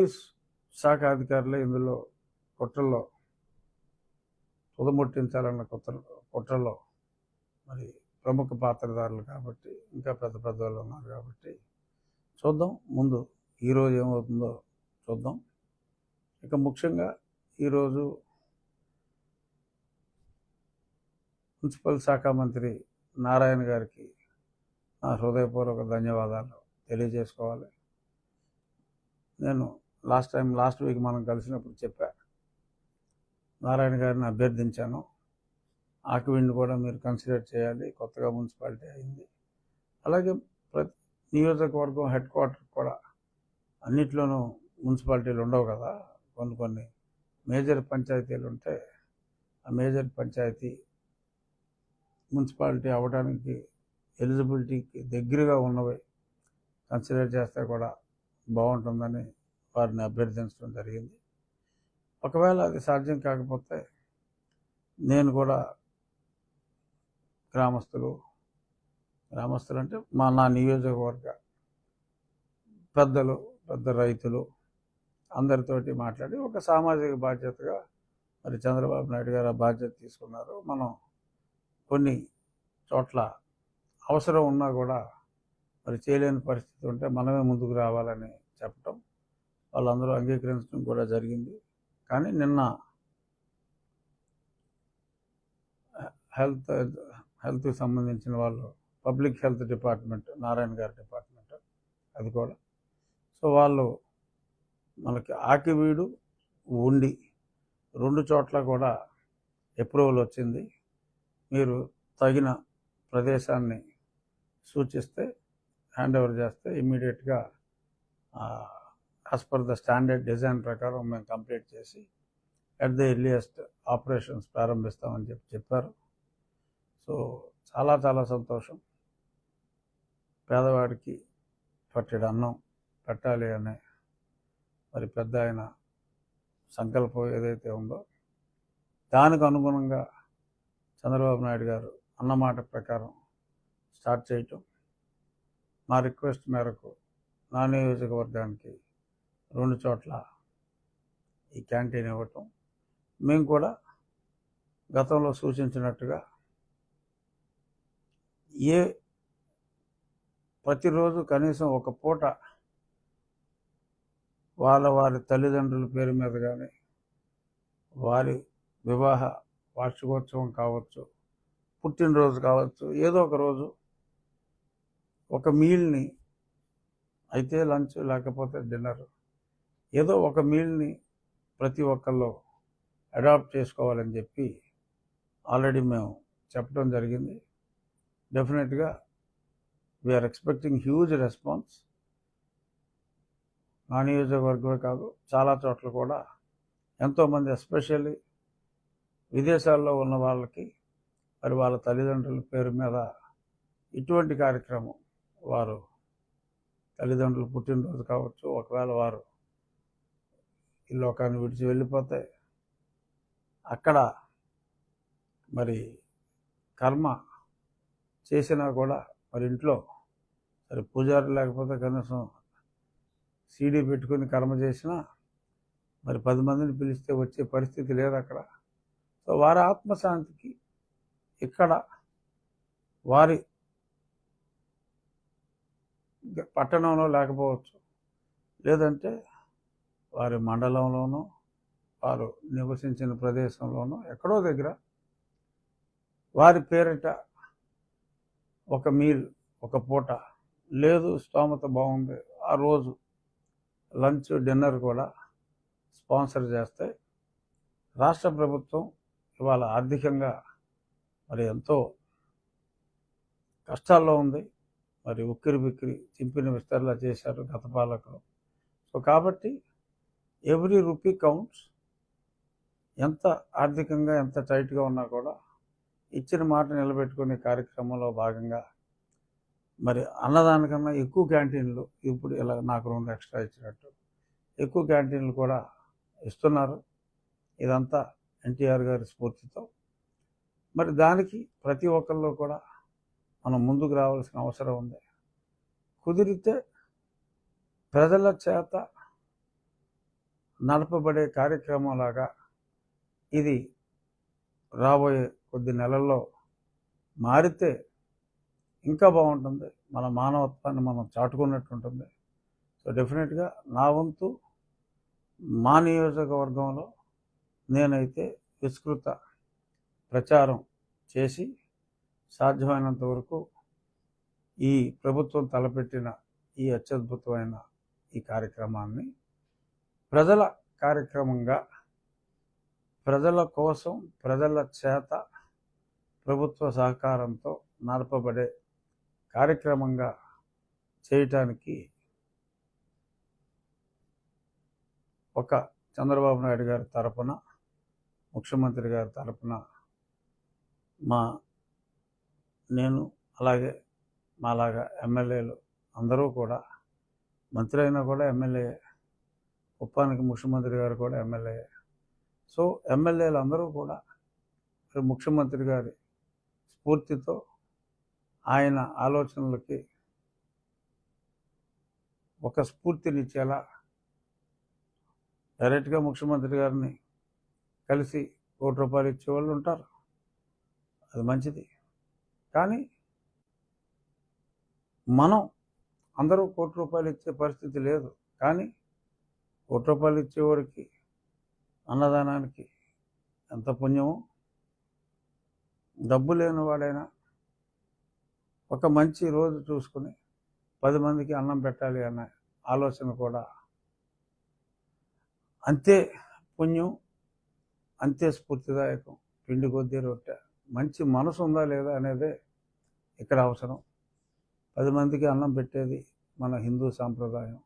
Police శాఖ అధికారులే ఇందులో కుట్రల్లో తుదముట్టించాలన్న కుట్రలో మరి ప్రముఖ పాత్రధారులు కాబట్టి ఇంకా పెద్ద పెద్ద వాళ్ళు ఉన్నారు కాబట్టి చూద్దాం. ముందు ఈరోజు ఏమవుతుందో చూద్దాం. ఇక ముఖ్యంగా ఈరోజు మున్సిపల్ శాఖ మంత్రి నారాయణ గారికి నా హృదయపూర్వక ధన్యవాదాలు తెలియజేసుకోవాలి. నేను లాస్ట్ వీక్ మనం కలిసినప్పుడు చెప్పా, నారాయణ గారిని అభ్యర్థించాను, ఆకివీడిని కూడా మీరు కన్సిడర్ చేయాలి, కొత్తగా మున్సిపాలిటీ అయింది. అలాగే ప్రతి నియోజకవర్గం హెడ్ క్వార్టర్ కూడా అన్నిట్లోనూ మున్సిపాలిటీలు ఉండవు కదా, కొన్ని మేజర్ పంచాయతీలు ఉంటే ఆ మేజర్ పంచాయతీ మున్సిపాలిటీ అవ్వడానికి ఎలిజిబిలిటీకి దగ్గరగా ఉన్నవి కన్సిడర్ చేస్తే కూడా బాగుంటుందని వారిని అభ్యర్థించడం జరిగింది. ఒకవేళ అది సాధ్యం కాకపోతే నేను కూడా గ్రామస్తులు అంటే నా నియోజకవర్గ పెద్ద రైతులు అందరితోటి మాట్లాడి ఒక సామాజిక బాధ్యతగా మరి చంద్రబాబు నాయుడు గారు ఆ బాధ్యత తీసుకున్నారు. మనం కొన్ని చోట్ల అవసరం ఉన్నా కూడా మరి చేయలేని పరిస్థితి ఉంటే మనమే ముందుకు రావాలని చెప్పటం, వాళ్ళందరూ అంగీకరించడం కూడా జరిగింది. కానీ నిన్న హెల్త్కి సంబంధించిన వాళ్ళు, పబ్లిక్ హెల్త్ డిపార్ట్మెంట్, నారాయణ గారి డిపార్ట్మెంట్ అది కూడా, సో వాళ్ళు మనకి ఆకివీడు ఉండి 2 చోట్ల కూడా అప్రూవల్ వచ్చింది. మీరు తగిన ప్రదేశాన్ని సూచిస్తే హ్యాండ్ ఓవర్ చేస్తే ఇమ్మీడియట్గా as per the standard design ప్రకారం మేము కంప్లీట్ చేసి అట్ ద ఎర్లియస్ట్ ఆపరేషన్స్ ప్రారంభిస్తామని చెప్పారు. సో చాలా చాలా సంతోషం. పేదవాడికి పట్టెడు అన్నం పెట్టాలి అనే మరి పెద్ద ఆయన సంకల్పం ఏదైతే ఉందో దానికి అనుగుణంగా చంద్రబాబు నాయుడు గారు అన్నమాట ప్రకారం స్టార్ట్ చేయటం, మా రిక్వెస్ట్ మేరకు నా నియోజకవర్గానికి 2 చోట్ల ఈ క్యాంటీన్ ఇవ్వటం, మేము కూడా గతంలో సూచించినట్టుగా ప్రతిరోజు కనీసం ఒక పూట వారి తల్లిదండ్రుల పేరు మీద కానీ, వారి వివాహ వార్షికోత్సవం కావచ్చు, పుట్టినరోజు కావచ్చు, ఏదో ఒక రోజు ఒక మీల్ని, అయితే లంచ్ లేకపోతే డిన్నర్, ఏదో ఒక మీల్ని ప్రతి ఒక్కళ్ళు అడాప్ట్ చేసుకోవాలని చెప్పి ఆల్రెడీ మేము చెప్పడం జరిగింది. డెఫినెట్గా వీఆర్ ఎక్స్పెక్టింగ్ హ్యూజ్ రెస్పాన్స్. నా నియోజకవర్గమే కాదు, చాలా చోట్ల కూడా ఎంతోమంది, ఎస్పెషల్లీ విదేశాల్లో ఉన్న వాళ్ళకి మరి వాళ్ళ తల్లిదండ్రుల పేరు మీద ఇటువంటి కార్యక్రమం, వారు తల్లిదండ్రులు పుట్టినరోజు కావచ్చు, ఒకవేళ వారు ఈ లోకాన్ని విడిచి వెళ్ళిపోతే అక్కడ మరి కర్మ చేసినా కూడా మరి ఇంట్లో సరే పూజారి లేకపోతే కనీసం సీడీ పెట్టుకుని కర్మ చేసినా మరి 10 మందిని పిలిస్తే వచ్చే పరిస్థితి లేదు అక్కడ. సో వారి ఆత్మశాంతికి ఇక్కడ వారి పట్టణంలో లేకపోవచ్చు, లేదంటే వారి మండలంలోనో వారు నివసించిన ప్రదేశంలోనో ఎక్కడో దగ్గర వారి పేరిట ఒక మీల్, ఒక పూట, లేదు స్తోమత బాగుంది ఆ రోజు లంచ్ డిన్నర్ కూడా స్పాన్సర్ చేస్తే, రాష్ట్ర ప్రభుత్వం ఇవాళ ఆర్థికంగా మరి ఎంతో కష్టాల్లో ఉంది. మరి ఉక్కిరి బిక్కిరి చింపిన విస్తరలా చేశారు గత పాలకులు. సో కాబట్టి ఎవ్రీ రూపీ కౌంట్స్. ఎంత ఆర్థికంగా ఎంత టైట్గా ఉన్నా కూడా ఇచ్చిన మాట నిలబెట్టుకునే కార్యక్రమంలో భాగంగా మరి అన్నదానికన్నా ఎక్కువ క్యాంటీన్లు, ఇప్పుడు ఇలా నాకు 2 ఎక్స్ట్రా ఇచ్చినట్టు ఎక్కువ క్యాంటీన్లు కూడా ఇస్తున్నారు. ఇదంతా ఎన్టీఆర్ గారి స్ఫూర్తితో. మరి దానికి ప్రతి ఒక్కరిలో కూడా మనం ముందుకు రావాల్సిన అవసరం ఉంది. కుదిరితే ప్రజల చేత నడపబడే కార్యక్రమంలాగా ఇది రాబోయే కొద్ది నెలల్లో మారితే ఇంకా బాగుంటుంది. మన మానవత్వాన్ని మనం చాటుకున్నట్టు ఉంటుంది. సో డెఫినెట్గా నా వంతు మా నియోజకవర్గంలో నేనైతే విస్తృత ప్రచారం చేసి సాధ్యమైనంత వరకు ఈ ప్రభుత్వం తలపెట్టిన ఈ అత్యద్భుతమైన ఈ కార్యక్రమాన్ని ప్రజల కార్యక్రమంగా, ప్రజల కోసం, ప్రజల చేత ప్రభుత్వ సహకారంతో నడపబడే కార్యక్రమంగా చేయటానికి ఒక చంద్రబాబు నాయుడు గారి తరపున, ముఖ్యమంత్రి గారి తరపున నేను అలాగే మాలాగా ఎమ్మెల్యేలు అందరూ కూడా, మంత్రి అయినా కూడా ఎమ్మెల్యే, కుప్పానికి ముఖ్యమంత్రి గారు కూడా ఎమ్మెల్యే. సో ఎమ్మెల్యేలు అందరూ కూడా ముఖ్యమంత్రి గారి స్ఫూర్తితో, ఆయన ఆలోచనలకి ఒక స్ఫూర్తినిచ్చేలా డైరెక్ట్గా ముఖ్యమంత్రి గారిని కలిసి ₹1 ఇచ్చేవాళ్ళు ఉంటారు, అది మంచిది. కానీ మనం అందరూ ₹1 ఇచ్చే పరిస్థితి లేదు. కానీ ₹1 ఇచ్చేవాడికి, అన్నదానానికి ఎంత పుణ్యమో, డబ్బు లేనివాడైనా ఒక మంచి రోజు చూసుకుని 10 మందికి అన్నం పెట్టాలి అనే ఆలోచన కూడా అంతే పుణ్యం, అంతే స్ఫూర్తిదాయకం. పిండి కొద్దీ రొట్టె. మంచి మనసు ఉందా లేదా అనేదే ఇక్కడ అవసరం. 10 మందికి అన్నం పెట్టేది మన హిందూ సాంప్రదాయం.